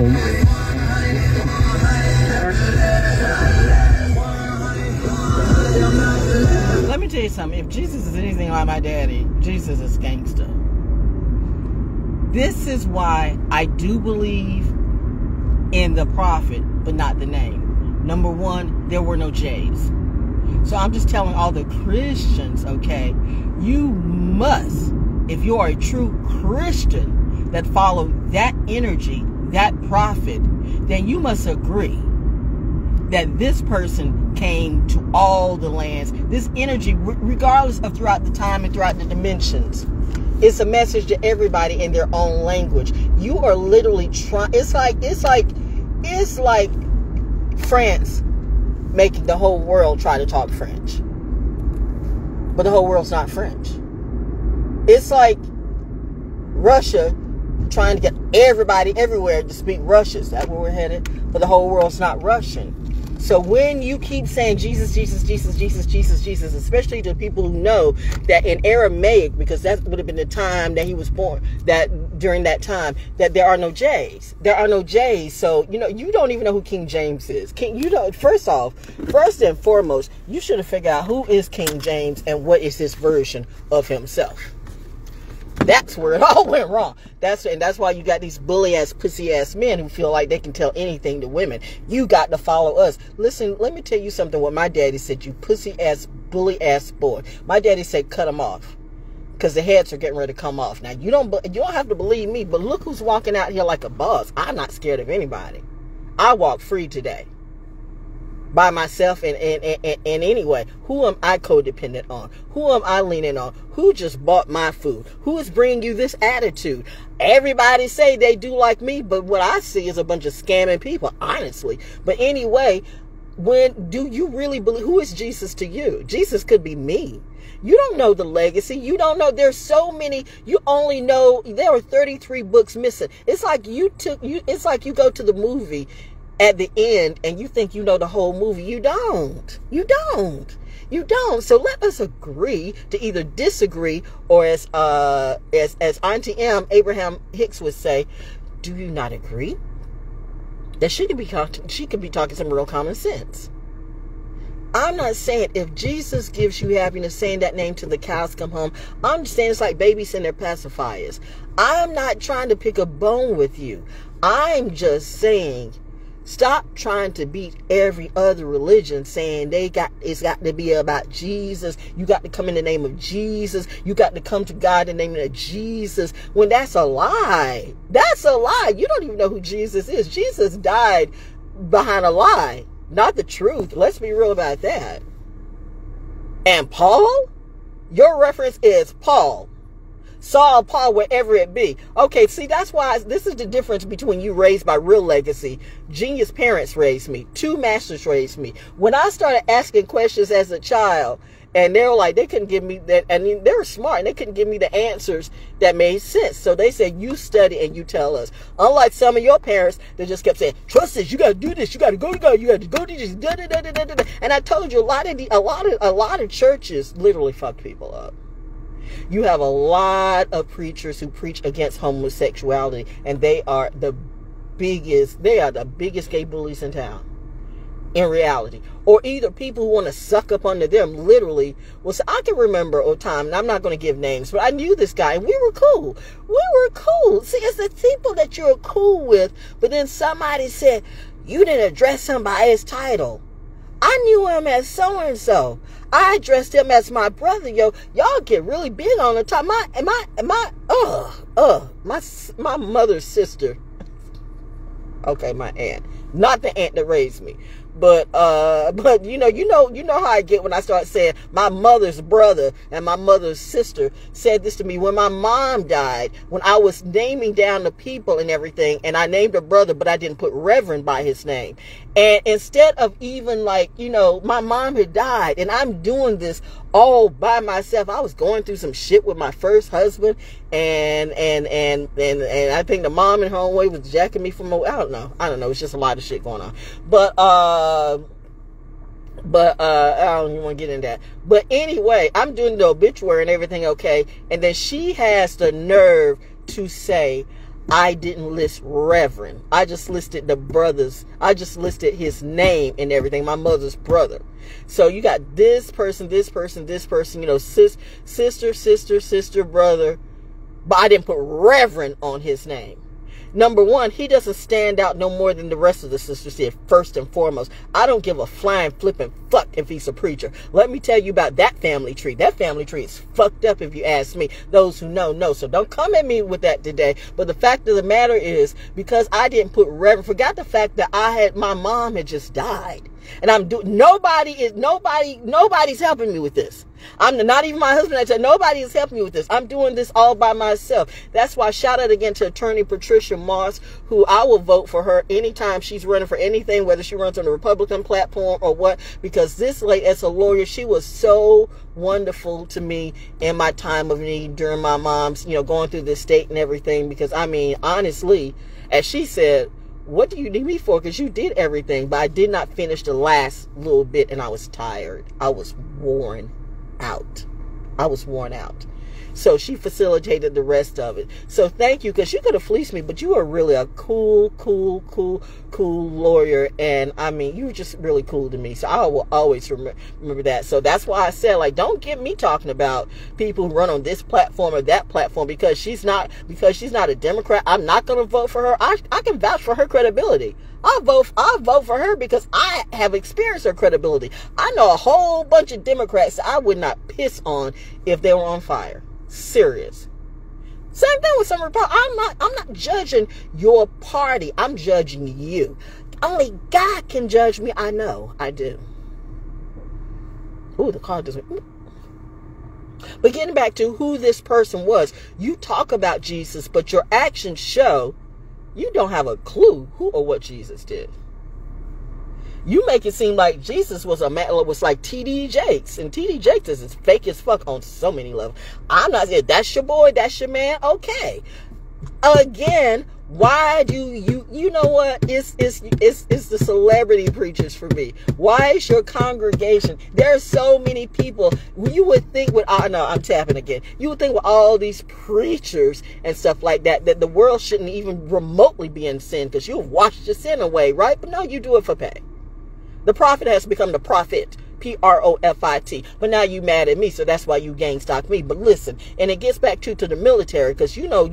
Let me tell you something. If Jesus is anything like my daddy, Jesus is gangster. This is why I do believe in the prophet, but not the name. Number one, there were no J's. So I'm just telling all the Christians, okay, you must, if you are a true Christian that follow that energy, that prophet, then you must agree that this person came to all the lands. This energy, regardless of throughout the time and throughout the dimensions, it's a message to everybody in their own language. You are literally trying. It's like France making the whole world try to talk French, but the whole world's not French. It's like Russia trying to get everybody everywhere to speak Russian. Is that where we're headed? But the whole world's not Russian. So when you keep saying Jesus, Jesus, Jesus, Jesus, Jesus, Jesus, especially to people who know that in Aramaic, because that would have been the time that he was born, that during that time, that there are no J's. There are no J's. So, you know, you don't even know who King James is. First and foremost, you should have figured out who is King James and what is his version of himself. That's where it all went wrong. That's why you got these bully ass, pussy ass men who feel like they can tell anything to women. You got to follow us. Listen, let me tell you something. What my daddy said, you pussy ass, bully ass boy. My daddy said, cut them off, because the heads are getting ready to come off. Now you don't have to believe me, but look who's walking out here like a boss. I'm not scared of anybody. I walk free today. By myself, and anyway, who am I codependent on? Who am I leaning on? Who just bought my food? Who is bringing you this attitude? Everybody say they do like me, but what I see is a bunch of scamming people, honestly. But anyway, do you really believe, who is Jesus to you? Jesus could be me. You don't know the legacy. You don't know. There's so many. You only know there were 33 books missing. It's like it's like you go to the movie at the end and you think you know the whole movie. You don't. So let us agree to either disagree, or as Auntie M, Abraham Hicks would say, do you not agree? That she could be talking some real common sense. I'm not saying if Jesus gives you happiness, saying that name till the cows come home. I'm saying it's like babies and their pacifiers. I'm not trying to pick a bone with you. I'm just saying, stop trying to beat every other religion, saying it's got to be about Jesus. You got to come in the name of Jesus. You got to come to God in the name of Jesus. When that's a lie. That's a lie. You don't even know who Jesus is. Jesus died behind a lie, not the truth. Let's be real about that. And Paul? Your reference is Paul. Saul, Paul, wherever it be. Okay, see, that's why this is the difference between you raised by real legacy. Genius parents raised me. 2 masters raised me. When I started asking questions as a child, and they were like, they couldn't give me that. I mean, they were smart, and they couldn't give me the answers that made sense. So they said, you study and you tell us. Unlike some of your parents, they just kept saying, trust us, you got to do this, you got to go, you got to go do this, da, da, da, da, da, da. And I told you, a lot of churches literally fucked people up. You have a lot of preachers who preach against homosexuality, and they are the biggest gay bullies in town, in reality. Or either people who want to suck up under them, literally. Well, so I can remember a time, and I'm not going to give names, but I knew this guy, and we were cool. See, it's the people that you're cool with, but then somebody said, you didn't address him by his title. I knew him as so-and-so. I addressed him as my brother. Yo, y'all get really big on the top. My mother's sister. Okay, my aunt. Not the aunt that raised me. But you know how I get when I start saying my mother's brother and my mother's sister said this to me when my mom died, when I was naming down the people and everything, and I named her brother, but I didn't put Reverend by his name. And instead of even my mom had died, and I'm doing this all by myself. I was going through some shit with my first husband, and I think the mom in her own way was jacking me from, I don't know. It's just a lot of shit going on. But I don't even want to get into that. But anyway, I'm doing the obituary and everything, okay? And then she has the nerve to say, I didn't list Reverend. I just listed the brothers. I just listed his name and everything. My mother's brother. So you got this person, this person, this person, you know, sister, brother. But I didn't put Reverend on his name. Number one, he doesn't stand out no more than the rest of the sisters did, first and foremost. I don't give a flying flipping fuck if he's a preacher. Let me tell you about that family tree. That family tree is fucked up if you ask me. Those who know. So don't come at me with that today. But the fact of the matter is, because I didn't put Reverend, forgot the fact that my mom had just died. And nobody's helping me with this. Not even my husband. I said, nobody is helping me with this. I'm doing this all by myself. That's why shout out again to Attorney Patricia Moss, who I will vote for her anytime she's running for anything, whether she runs on the Republican platform or what, because this lady, as a lawyer, she was so wonderful to me in my time of need during my mom's, you know, going through the state and everything. Because I mean, honestly, as she said, what do you need me for? Because you did everything. But I did not finish the last little bit, and I was tired. I was worn out. So she facilitated the rest of it. So thank you, because you could have fleeced me, but you are really a cool lawyer. And I mean, you were just really cool to me. So I will always remember that. So that's why I said, like, don't get me talking about people who run on this platform or that platform, because she's not a Democrat. I'm not going to vote for her. I can vouch for her credibility. I'll vote for her because I have experienced her credibility. I know a whole bunch of Democrats I would not piss on if they were on fire. Serious. Same thing with some Republicans. I'm not judging your party. I'm judging you. Only God can judge me. I know. I do. Ooh, the car doesn't. But getting back to who this person was, you talk about Jesus, but your actions show you don't have a clue who or what Jesus did. You make it seem like Jesus was like T.D. Jakes. And T.D. Jakes is as fake as fuck on so many levels. I'm not saying that's your boy, that's your man. Okay. Again, why do you know what? It's the celebrity preachers for me. Why is your congregation? There are so many people. You would think with, oh no, I'm tapping again. You would think with all these preachers and stuff like that the world shouldn't even remotely be in sin, because you've washed your sin away, right? But no, you do it for pay. The prophet has become the prophet. Profit. But now you mad at me, so that's why you gang stalk me. But listen, and it gets back to the military, because you know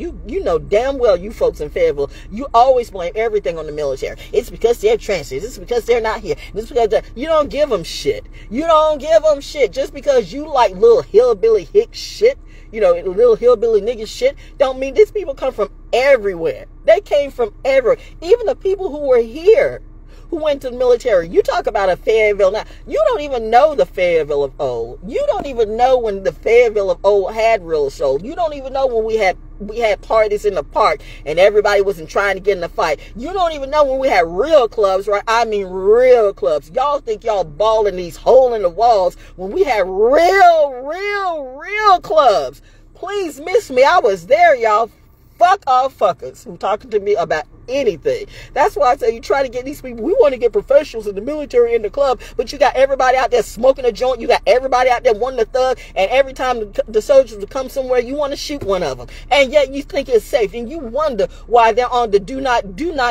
damn well, you folks in Fayetteville, you always blame everything on the military. It's because they're transient. It's because they're not here. It's because you don't give them shit. You don't give them shit. Just because you like little hillbilly hick shit, you know, little hillbilly nigga shit, don't mean these people come from everywhere. They came from everywhere. Even the people who were here, who went to the military. You talk about a Fayetteville now. You don't even know the Fayetteville of old. You don't even know when the Fayetteville of old had real soul. You don't even know when we had parties in the park and everybody wasn't trying to get in a fight. You don't even know when we had real clubs, right? I mean real clubs. Y'all think y'all balling these hole in the walls when we had real clubs. Please miss me. I was there, y'all. Fuck all fuckers who talking to me about anything. That's why I say you try to get these people. We want to get professionals in the military in the club, but you got everybody out there smoking a joint. You got everybody out there wanting to thug, and every time the soldiers come somewhere, you want to shoot one of them, and yet you think it's safe, and you wonder why they're on the do not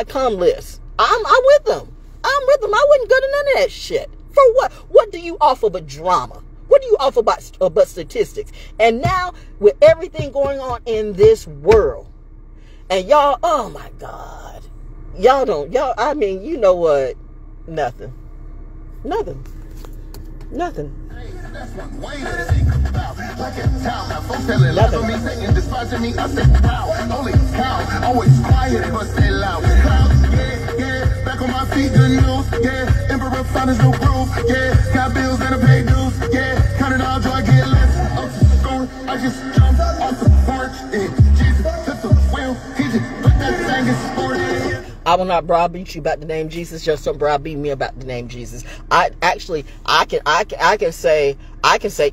come list. I'm with them. I wouldn't go to none of that shit. For what? What do you offer but drama? What do you offer but statistics? And now with everything going on in this world, and y'all, oh my God, I mean, you know what? Nothing. Nothing. Back on my feet, good news, yeah. Emperor found his new groove, yeah. Got bills and I pay dues, yeah. Count it all, joy, get less. Up to the score, I just jumped off the porch, yeah. Jesus took the wheel, he just put that thing in sport. I will not browbeat you about the name Jesus. Just don't browbeat me about the name Jesus. I can say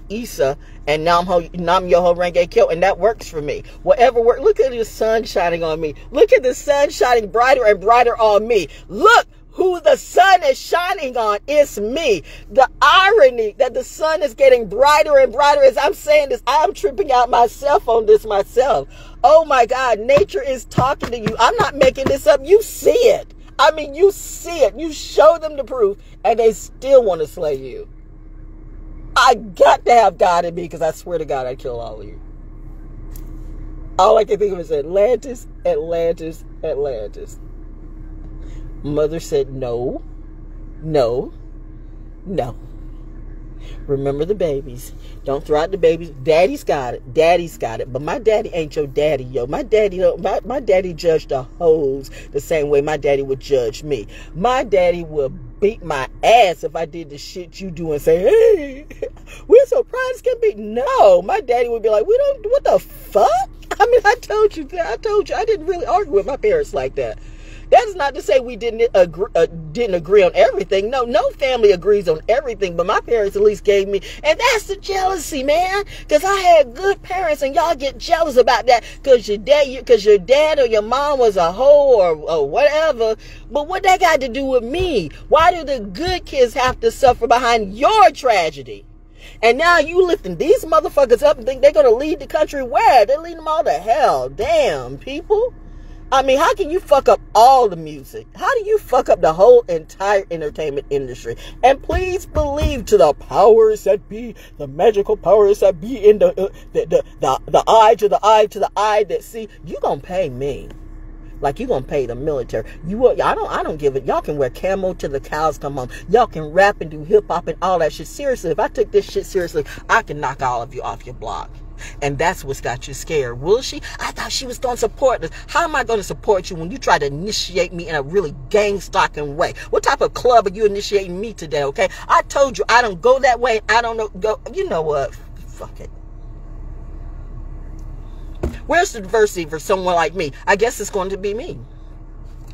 Isa, and Nam Yoho Renge Kyo, and that works for me. Whatever works. Look at the sun shining on me. Look at the sun shining brighter and brighter on me. Look who the sun is shining on. It's me. The irony that the sun is getting brighter and brighter as I'm saying this, I'm tripping out myself on this myself. Oh my God, nature is talking to you. I'm not making this up. You see it. I mean, you see it. You show them the proof, and they still want to slay you. I got to have God in me, because I swear to God, I'd kill all of you. All I can think of is Atlantis, Atlantis, Atlantis. Mother said, no, no, no. Remember the babies. Don't throw out the babies. Daddy's got it. Daddy's got it. But my daddy ain't your daddy, yo. My daddy judged the hoes the same way my daddy would judge me. My daddy would beat my ass if I did the shit you do and say, hey, we're so proud as can be. No, my daddy would be like, what the fuck? I mean, I told you I didn't really argue with my parents like that. That is not to say we didn't agree on everything. No family agrees on everything, but my parents at least gave me, and that's the jealousy, man. Because I had good parents, and y'all get jealous about that because your dad or your mom was a hoe or whatever. But what that got to do with me? Why do the good kids have to suffer behind your tragedy? And now you lifting these motherfuckers up and think they're going to lead the country where? They're leading them all to hell. Damn, people. I mean, how can you fuck up all the music? How do you fuck up the whole entire entertainment industry? And please believe to the powers that be, the magical powers that be in the eye to the eye to the eye that see, you gonna pay me. Like you gonna pay the military. I don't give it. Y'all can wear camo till the cows come home. Y'all can rap and do hip hop and all that shit. Seriously, if I took this shit seriously, I can knock all of you off your block. And that's what's got you scared. Will she? I thought she was going to support us. How am I going to support you when you try to initiate me in a really gang-stalking way? What type of club are you initiating me today, okay? I told you I don't go that way. I don't know. You know what? Fuck it. Where's the diversity for someone like me? I guess it's going to be me.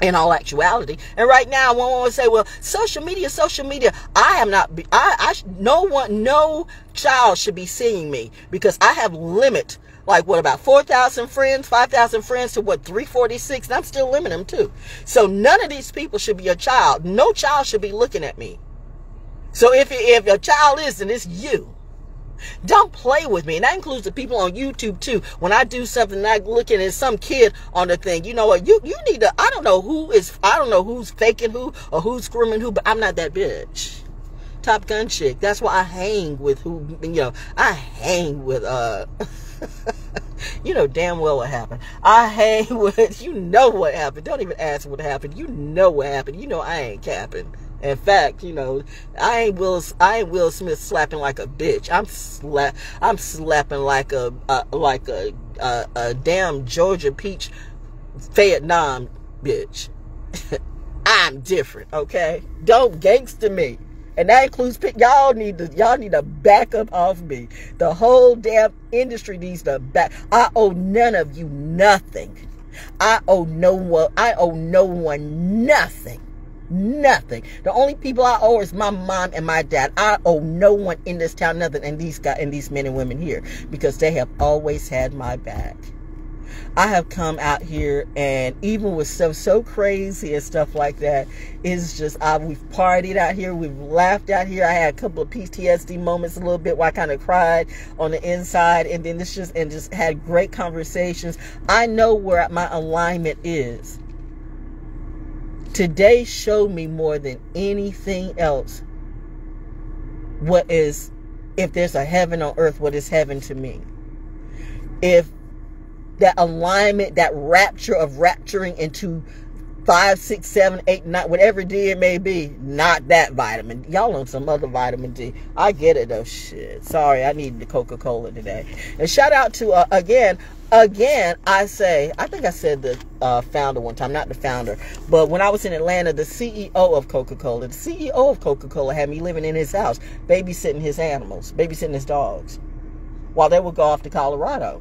In all actuality. And right now, I want to say, well, social media. I am not, no child should be seeing me because I have limit, like what, about 4,000 friends, 5,000 friends to what, 346, and I'm still limiting them too. So none of these people should be a child. No child should be looking at me. So if a child is, then it's you. Don't play with me. And that includes the people on YouTube too. When I do something and I look at some kid on the thing, you know what? You need to, I don't know who's faking who or who's screaming who, but I'm not that bitch. Top Gun chick. That's why I hang with I hang with, you know damn well what happened. I hang with, you know what happened. Don't even ask what happened. You know what happened. You know I ain't capping. In fact, I ain't Will Smith slapping like a bitch. I'm slapping like a damn Georgia Peach Vietnam bitch. I'm different, okay? Don't gangster me. And that includes y'all need to back up off me. The whole damn industry needs to back. I owe none of you nothing. I owe no one nothing. Nothing. The only people I owe is my mom and my dad. I owe no one in this town nothing, and these men and women here, because they have always had my back. I have come out here, and even with stuff so crazy and stuff like that, it's just we've partied out here, we've laughed out here. I had a couple of PTSD moments, a little bit where I kind of cried on the inside, and then just had great conversations. I know where my alignment is. Today showed me more than anything else if there's a heaven on earth, what is heaven to me? If that alignment, that rapture of rapturing into 5, 6, 7, 8, 9, whatever D it may be, not that vitamin. Y'all on some other vitamin D. I get it though. Shit. Sorry, I needed the Coca-Cola today. And shout out to again, I think I said the founder one time, not the founder, but when I was in Atlanta, the CEO of Coca-Cola, had me living in his house, babysitting his animals, babysitting his dogs, while they would go off to Colorado.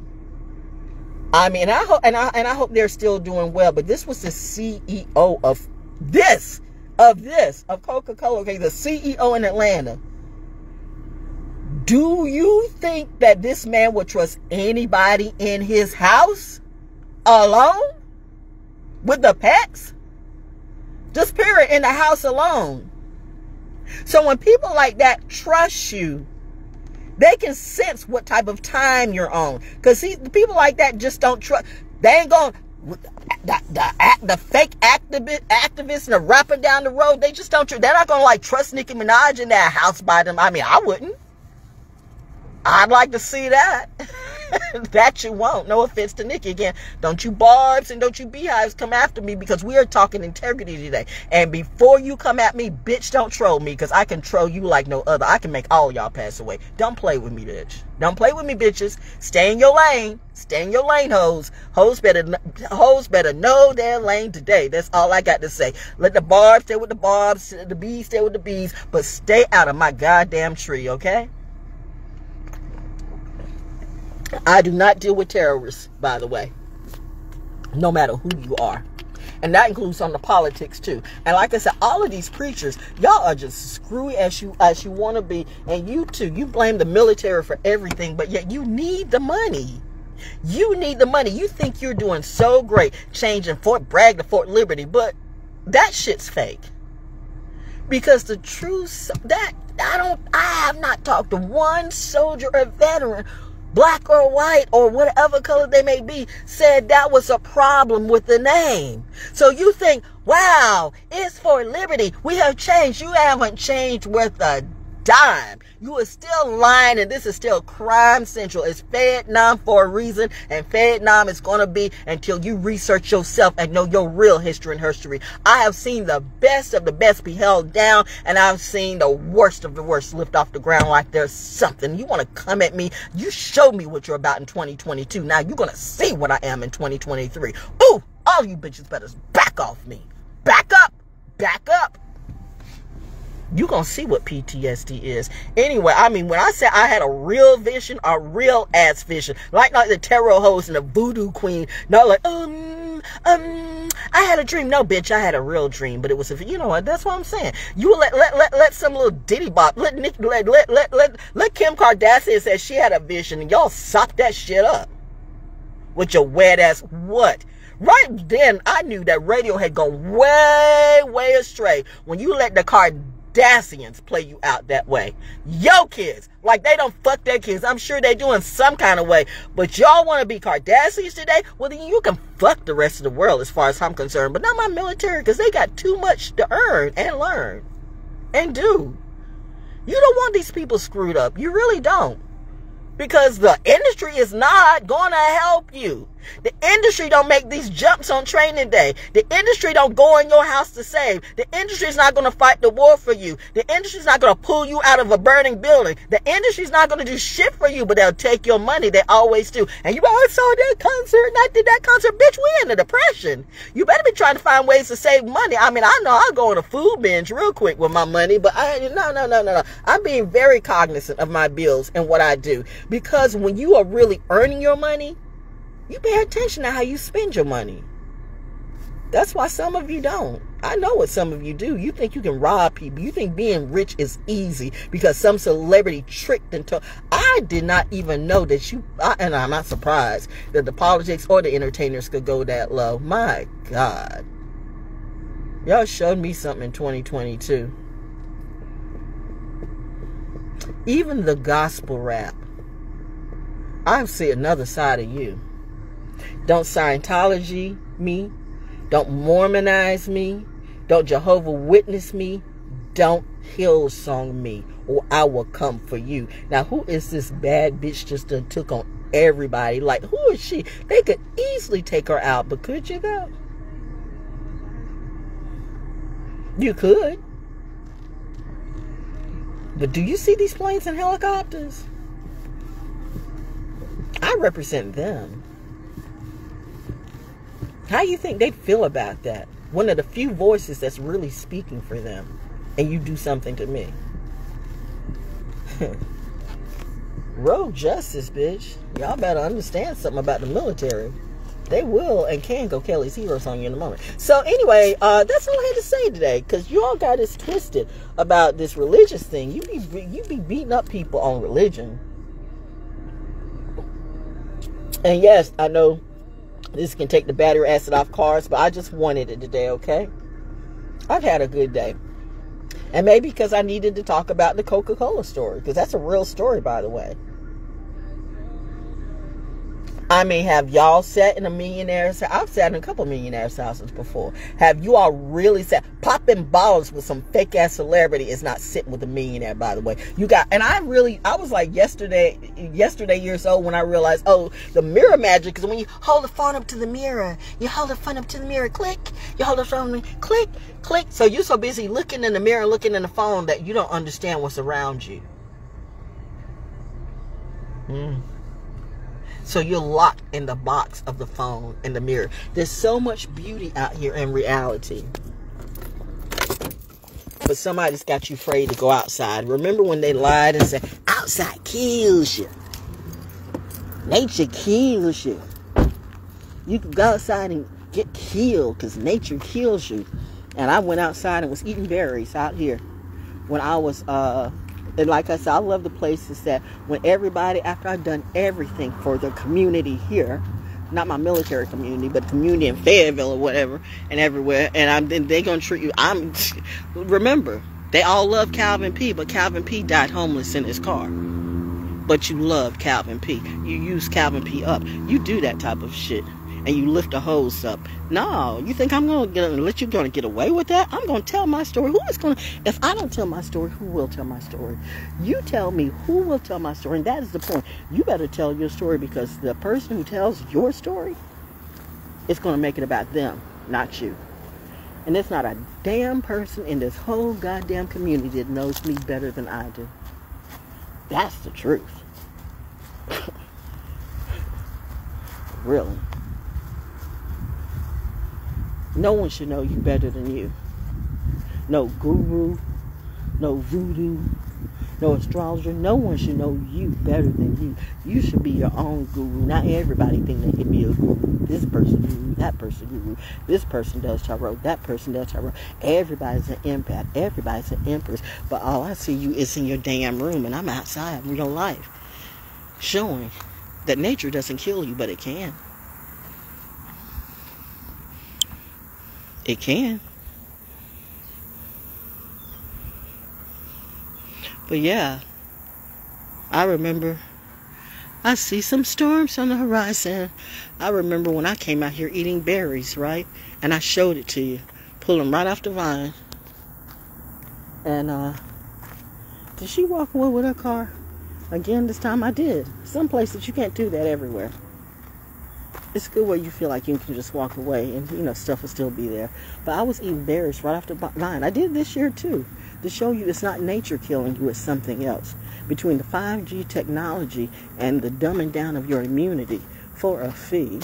I mean, I hope they're still doing well. But this was the CEO of Coca-Cola. Okay, the CEO in Atlanta. Do you think that this man would trust anybody in his house alone with the pets? Just period, in the house alone. So when people like that trust you, They can sense what type of time you're on. Because see, people like that just don't trust. They ain't going, the fake activists and the rapper down the road, they just don't, they're not going to like trust Nicki Minaj in their house by them. I mean, I wouldn't. I'd like to see that. That you won't. No offense to Nicki. Again, don't you barbs and don't you beehives come after me, because we are talking integrity today. And before you come at me, bitch, don't troll me, because I can troll you like no other. I can make all y'all pass away. Don't play with me, bitch. Don't play with me, bitches. Stay in your lane. Stay in your lane, hoes. Hoes better know their lane today. That's all I got to say. Let the barbs stay with the barbs, the bees stay with the bees, but stay out of my goddamn tree, okay? I do not deal with terrorists, by the way, no matter who you are. And that includes on the politics too. And like I said, all of these preachers, y'all are just screwy as you want to be. And you too, you blame the military for everything, but yet you need the money. You need the money. You think you're doing so great changing Fort Bragg to Fort Liberty, but that shit's fake. Because the truth, that I have not talked to one soldier or veteran, black or white or whatever color they may be, said that was a problem with the name. So you think, wow, it's for liberty. We have changed. You haven't changed worth a dime. You are still lying, and this is still crime central. It's Vietnam for a reason, and Vietnam is going to be until you research yourself and know your real history and history. I have seen the best of the best be held down, and I've seen the worst of the worst lift off the ground like there's something. You want to come at me? You show me what you're about in 2022. Now you're going to see what I am in 2023. Ooh, all you bitches better back off me. Back up. Back up. You're going to see what PTSD is. Anyway, I mean, when I said I had a real vision, a real ass vision, like the tarot host and the voodoo queen, not like, I had a dream. No, bitch, I had a real dream, but it was, you know what, that's what I'm saying. You let some little ditty bop, let Kim Kardashian say she had a vision, and y'all sock that shit up with your wet ass what? Right then, I knew that radio had gone way, way astray when you let the Kardashians play you out that way. Yo kids, like they don't fuck their kids. I'm sure they do in some kind of way. But y'all want to be Kardashians today? Well, then you can fuck the rest of the world as far as I'm concerned. But not my military, because they got too much to earn and learn and do. You don't want these people screwed up. You really don't. Because the industry is not going to help you. The industry don't make these jumps on training day. The industry don't go in your house to save. The industry is not going to fight the war for you. The industry is not going to pull you out of a burning building. The industry is not going to do shit for you, but they'll take your money. They always do. And you always saw that concert, and I did that concert. Bitch, we in a depression. You better be trying to find ways to save money. I mean, I know I'll go on a food binge real quick with my money, but no. I'm being very cognizant of my bills and what I do. Because when you are really earning your money, you pay attention to how you spend your money. That's why some of you don't. I know what some of you do. You think you can rob people. You think being rich is easy because some celebrity tricked and told. I did not even know that and I'm not surprised that the politics or the entertainers could go that low. My God. Y'all showed me something in 2022. Even the gospel rap. I see another side of you. Don't Scientology me. Don't Mormonize me. Don't Jehovah Witness me. Don't Hillsong me, or I will come for you. Now, who is this bad bitch just took on everybody? Like, who is she? They could easily take her out, but could you though? You could. But do you see these planes and helicopters? I represent them. How you think they'd feel about that? One of the few voices that's really speaking for them, and you do something to me. Road justice, bitch. Y'all better understand something about the military. They will and can go Kelly's Heroes on you in a moment. So anyway, that's all I had to say today, because you all got us twisted about this religious thing. You be beating up people on religion. And yes, I know this can take the battery acid off cars, but I just wanted it today, okay? I've had a good day. And maybe because I needed to talk about the Coca-Cola story, because that's a real story, by the way. I mean, have y'all sat in a millionaire's house? I've sat in a couple millionaires' houses before. Have you all really sat? Popping bottles with some fake ass celebrity is not sitting with a millionaire, by the way. And I was like yesterday years old when I realized, oh, the mirror magic is when you hold the phone up to the mirror. You hold the phone up to the mirror, click. You hold the phone, click, click. So you're so busy looking in the mirror, looking in the phone that you don't understand what's around you. So you're locked in the box of the phone and the mirror. There's so much beauty out here in reality. But somebody's got you afraid to go outside. Remember when they lied and said, outside kills you. Nature kills you. You can go outside and get killed because nature kills you. And I went outside and was eating berries out here when I was... And like I said, I love the places that when everybody, after I've done everything for the community here, not my military community, but community in Fayetteville or whatever, and everywhere, and they're going to treat you, remember, they all love Calvin P, but Calvin P died homeless in his car. But you love Calvin P. You use Calvin P up. You do that type of shit. And you lift a hose up. No, you think I'm going to let you going to get away with that? I'm going to tell my story. If I don't tell my story, who will tell my story? You tell me who will tell my story. And that is the point. You better tell your story, because the person who tells your story is going to make it about them, not you. And there's not a damn person in this whole goddamn community that knows me better than I do. That's the truth. Really. No one should know you better than you. No guru, no voodoo, no astrologer. No one should know you better than you. You should be your own guru. Not everybody think they can be a guru. This person guru, that person guru. This person does tarot, that person does tarot. Everybody's an empath. Everybody's an empress. But all I see you is in your damn room, and I'm outside in real life, showing that nature doesn't kill you, but it can. It can. But yeah, I remember I see some storms on the horizon. I remember when I came out here eating berries, right? And I showed it to you. Pull them right off the vine. And did she walk away with her car? Again, this time I did. Some places you can't do that everywhere. It's good where you feel like you can just walk away and, you know, stuff will still be there. But I was eating berries right off the vine. I did this year too, to show you it's not nature killing you, it's something else. Between the 5G technology and the dumbing down of your immunity for a fee.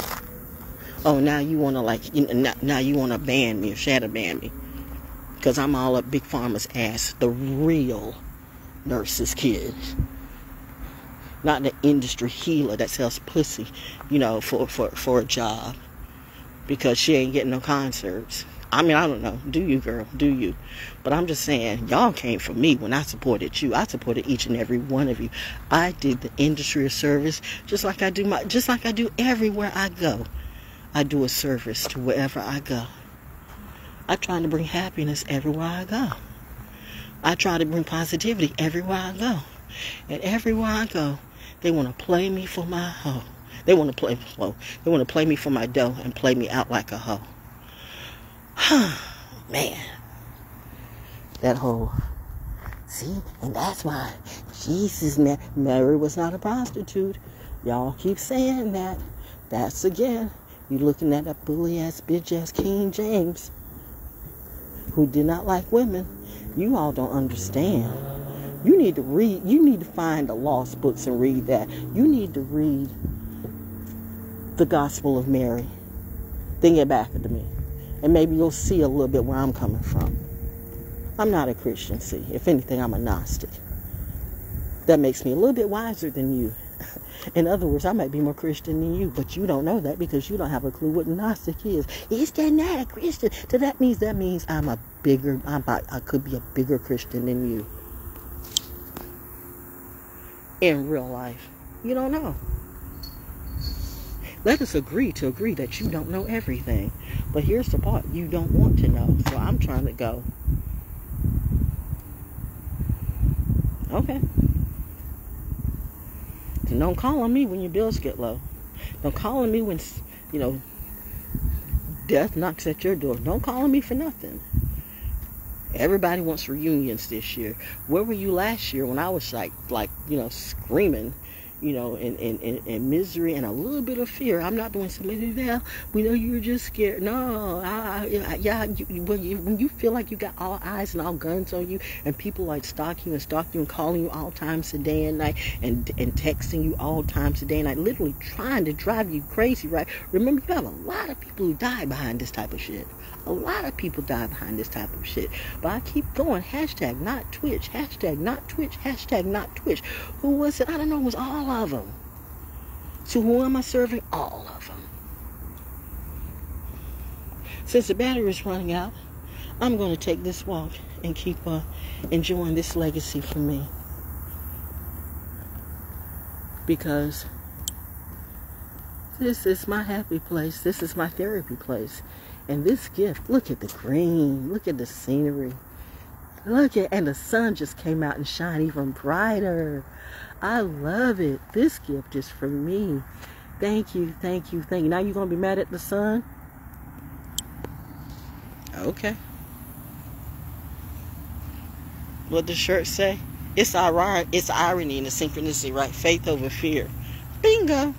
Oh, now you want to now you want to ban me or shadow ban me. Because I'm all up Big Pharma's ass, the real nurse's kids. Not the industry healer that sells pussy, you know, for a job. Because she ain't getting no concerts. I mean, I don't know. Do you, girl? Do you? But I'm just saying, y'all came for me when I supported you. I supported each and every one of you. I did the industry of service just like I do everywhere I go. I do a service to wherever I go. I try to bring happiness everywhere I go. I try to bring positivity everywhere I go. And everywhere I go, they want to play me for my hoe. They want to play me for my dough and play me out like a hoe. Man. That whole... See? And that's why Jesus, Mary was not a prostitute. Y'all keep saying that. That's again. You looking at that bully-ass, bitch-ass King James, who did not like women. You all don't understand. You need to read. You need to find the lost books and read that. You need to read the Gospel of Mary. Then get back to me. And maybe you'll see a little bit where I'm coming from. I'm not a Christian, see. If anything, I'm a Gnostic. That makes me a little bit wiser than you. In other words, I might be more Christian than you, but you don't know that because you don't have a clue what Gnostic is. Is that not a Christian? So that means I could be a bigger Christian than you. In real life. You don't know. Let us agree that you don't know everything. But here's the part. You don't want to know. So I'm trying to go Okay. And don't call on me when your bills get low. Don't call on me when, death knocks at your door. Don't call on me for nothing. Everybody wants reunions this year. Where were you last year when I was screaming, in misery and a little bit of fear? I'm not doing something. Yeah, we know you were just scared. No, when you feel like you got all eyes and all guns on you, and people like stalk you and calling you all times a day and night, and texting you all times a day and night, literally trying to drive you crazy, right? Remember, you have a lot of people who die behind this type of shit. A lot of people die behind this type of shit. But I keep going. Hashtag not Twitch. Hashtag not Twitch. Hashtag not Twitch. Who was it? I don't know. It was all of them. So who am I serving? All of them. Since the battery is running out, I'm going to take this walk and keep enjoying this legacy for me. Because this is my happy place. This is my therapy place. And this gift, look at the green, look at the scenery. And the sun just came out and shined even brighter. I love it. This gift is for me. Thank you, thank you, thank you. Now you're going to be mad at the sun? Okay. What does the shirt say? It's irony and the synchronicity, right? Faith over fear. Bingo.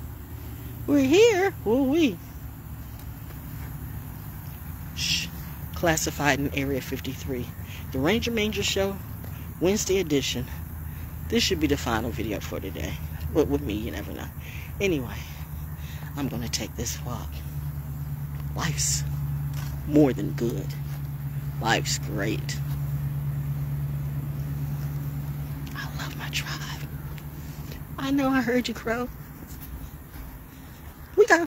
We're here. Woo-wee. Classified in Area 53. The Ranger Manger Show, Wednesday edition. This should be the final video for today. But with me, you never know. Anyway, I'm going to take this walk. Life's more than good. Life's great. I love my tribe. I know I heard you, Crow. We got